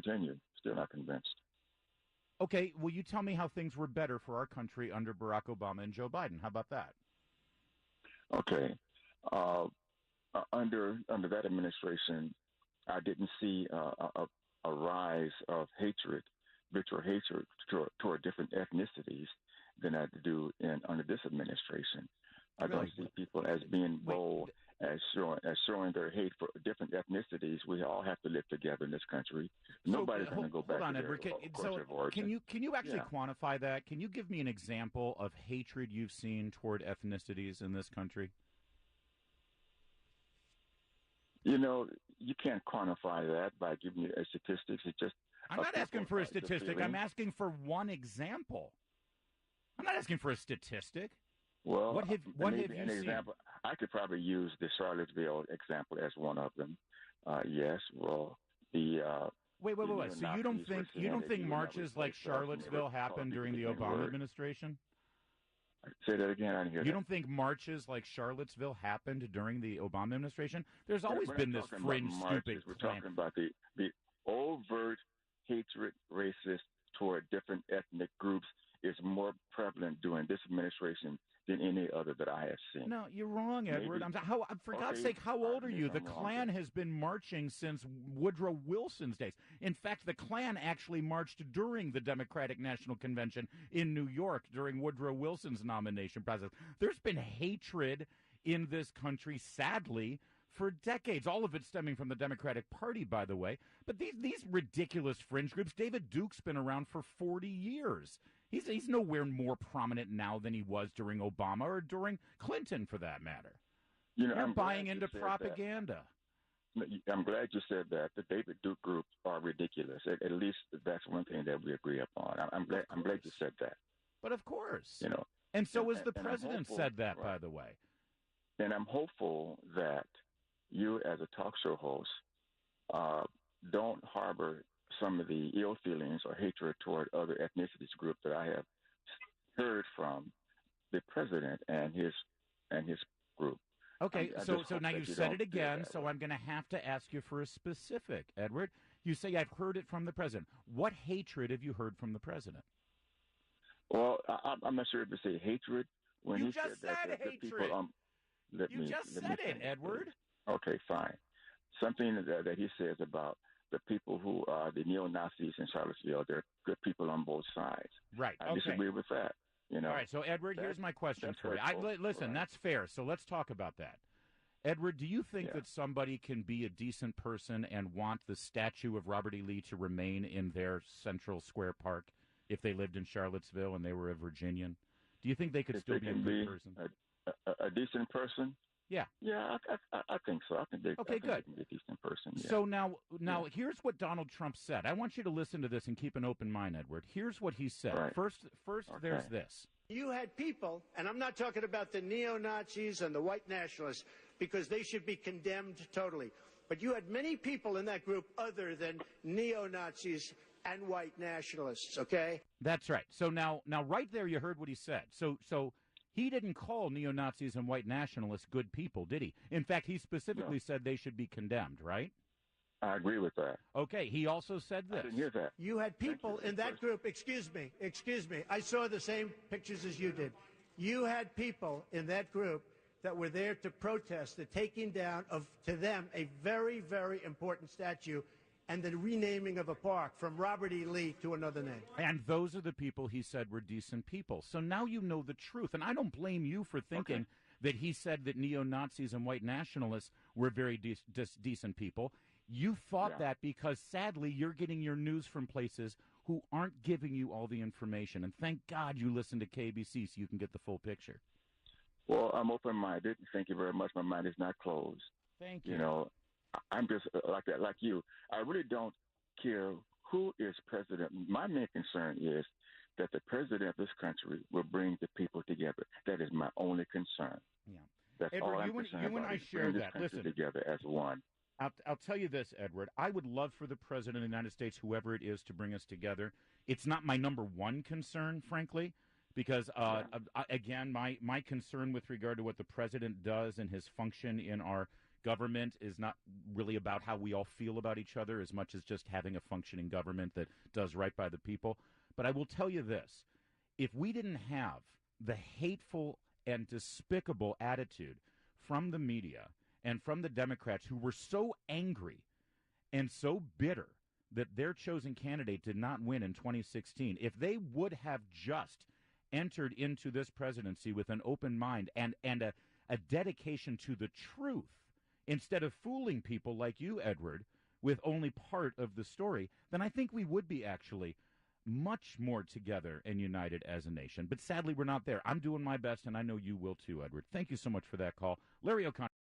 continue. Still not convinced. Okay, will you tell me how things were better for our country under Barack Obama and Joe Biden? How about that? Okay. Under that administration, I didn't see a rise of hatred, vitriol hatred toward different ethnicities than I do under this administration. I Really? don't see people as being bold, as showing their hate for different ethnicities. We all have to live together in this country. Nobody's going to go back to their culture of origin. Can you actually quantify that? Can you give me an example of hatred you've seen toward ethnicities in this country? You know, you can't quantify that by giving me statistics. It's just I'm not asking for a statistic. I'm asking for one example. I'm not asking for a statistic. Well, what have you seen? Example, I could probably use the Charlottesville example as one of them. Yes. Well, the wait. So you don't think marches like Charlottesville happened during the Obama administration? Say that again. I didn't hear that. You don't think marches like Charlottesville happened during the Obama administration? There's always been this fringe, stupid. We're talking about the overt hatred, racist toward different ethnic groups is more prevalent during this administration than any other that I have seen. No, you're wrong, Edward. For God's sake, how old are you? The Klan has been marching since Woodrow Wilson's days. In fact, the Klan actually marched during the Democratic National Convention in New York during Woodrow Wilson's nomination process. There's been hatred in this country, sadly, for decades, all of it stemming from the Democratic Party, by the way. But these ridiculous fringe groups, David Duke's been around for 40 years. He's nowhere more prominent now than he was during Obama or during Clinton, for that matter. You're buying into propaganda. I'm glad you said that. The David Duke groups are ridiculous. At least that's one thing that we agree upon. I'm glad you said that. But of course. And so the president said that, by the way. And I'm hopeful that you, as a talk show host, don't harbor some of the ill feelings or hatred toward other ethnicities groups that I have heard from the president and his group. Okay, so now you said it again, so I'm going to have to ask you for a specific, Edward. You say I've heard it from the president. What hatred have you heard from the president? Well, I'm not sure if to say hatred. When you he just said hatred. You just said it, Edward. Okay, fine. Something that he says about the people who are the neo-Nazis in Charlottesville, they're good people on both sides. Right. I disagree with that. All right. So, Edward, here's my question for you. Listen, that's fair. So let's talk about that. Edward, do you think that somebody can be a decent person and want the statue of Robert E. Lee to remain in their Central Square Park if they lived in Charlottesville and they were a Virginian? Do you think they could still be a good person? A decent person? Yeah. Yeah, I think so. I think they good. They can be a decent person. Yeah. So now here's what Donald Trump said. I want you to listen to this and keep an open mind, Edward. Here's what he said. Right. First, there's this. You had people, and I'm not talking about the neo-Nazis and the white nationalists, because they should be condemned totally. But you had many people in that group other than neo-Nazis and white nationalists, okay? That's right. So now right there you heard what he said. So he didn't call neo-Nazis and white nationalists good people, did he? In fact, he specifically said they should be condemned, right? I agree with that. Okay, he also said this. I didn't hear that. You had people in that group, excuse me, I saw the same pictures as you did. You had people in that group that were there to protest the taking down of, to them, a very, very important statue and the renaming of a park from Robert E. Lee to another name. And those are the people he said were decent people. So now you know the truth. And I don't blame you for thinking that he said that neo-Nazis and white nationalists were very decent people. You thought that because, sadly, you're getting your news from places who aren't giving you all the information. And thank God you listen to KBC so you can get the full picture. Well, I'm open-minded. Thank you very much. My mind is not closed. Thank you. You know, I'm just like that, like you. I really don't care who is president. My main concern is that the president of this country will bring the people together. That is my only concern. Yeah. That's Edward, all I'm you concerned and about. I share this that. country Listen, together as one. I'll tell you this, Edward. I would love for the president of the United States, whoever it is, to bring us together. It's not my number one concern, frankly, because, again, my concern with regard to what the president does and his function in our government is not really about how we all feel about each other as much as just having a functioning government that does right by the people. But I will tell you this. If we didn't have the hateful and despicable attitude from the media and from the Democrats who were so angry and so bitter that their chosen candidate did not win in 2016, if they would have just entered into this presidency with an open mind and a dedication to the truth, instead of fooling people like you, Edward, with only part of the story, then I think we would be actually much more together and united as a nation. But sadly, we're not there. I'm doing my best, and I know you will too, Edward. Thank you so much for that call. Larry O'Connor.